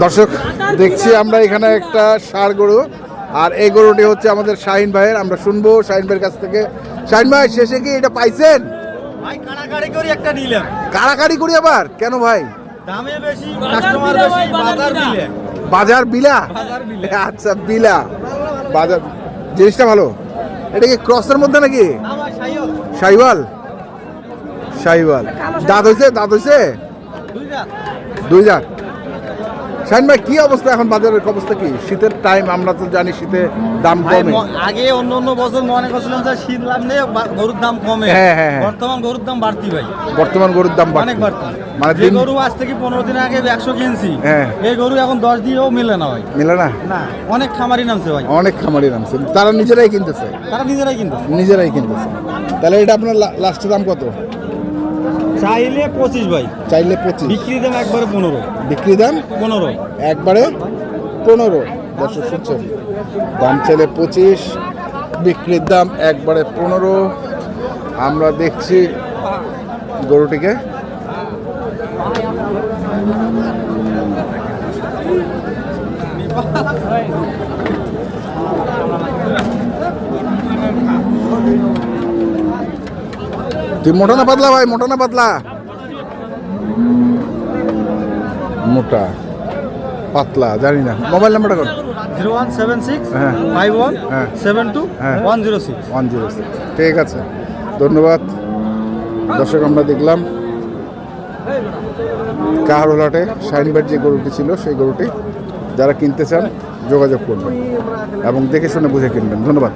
দর্শক দেখছি আমরা এখানে একটা ষাঁড় গরু, আর এই গরুটি হচ্ছে আমাদের শাহিন ভাইয়ের। আমরা শুনবো শাহিন ভাইয়ের কাছ থেকে। শাহিন ভাই, শেষে কি এটা পাইছেন? ভাই কাড়াকাড়ি করে একটা নিলাম। কাড়াকাড়ি করি আবার কেন ভাই? দামে বেশি, কাস্টমার বেশি, বাজার বিলে। বাজার বিলা? বাজার বিলে। আচ্ছা বিলা বাজার, জিনিসটা ভালো। এটা কি ক্রসের মধ্যে নাকি? না ভাই সাইয়ল। শাহিওয়াল? শাহিওয়াল। দাঁত হয়েছে? দাঁত হয়েছে? দুই দাঁত। শাহিন ভাই, কি অবস্থা এখন বাজারের অবস্থা কি? শীতের টাইম, আমরা তো জানি শীতে দাম কমে। আগে অন্য বছর মনে করছিলাম যে শীত লাভ নেই, গরুর দাম কমে। হ্যাঁ। বর্তমান গরুর দাম বাড়তি ভাই। বর্তমান গরুর দাম অনেক বাড়তি। মানে যে গরু আজ থেকে 15 দিন আগে 100 কিনছি, হ্যাঁ, এই গরু এখন 10 দিয়েও মিলে না ভাই। মিলে না? না, অনেক খামারি নামছে ভাই। অনেক খামারি নামছে, তারা নিজেরাই কিনতেছে। নিজেরাই কিনতেছে। তাহলে এটা আপনার লাস্টের দাম কত? চাইলে 25 ভাই। চাইলে 25, বিক্রি দাম একবারে 15। বিক্রি দাম 15, একবারে 15। দর্শক শুনছেন, দাম চাইলে 25, বিক্রির দাম একবারে 15। আমরা দেখছি গরুটিকে। তুই মোটা না পাতলা ভাই? মোটা না পাতলা? মোটা পাতলা জানি না। মোবাইল নাম্বারটা কর। 0176 হ্যাঁ 51 হ্যাঁ 72 হ্যাঁ 106। 106। ঠিক আছে, ধন্যবাদ। দর্শক আমরা দেখলাম কাহারোলাটে শাহিন ভাইয়ের যে গরুটি ছিল সেই গরুটি। যারা কিনতে চান যোগাযোগ করবেন এবং দেখে শুনে বুঝে কিনবেন। ধন্যবাদ।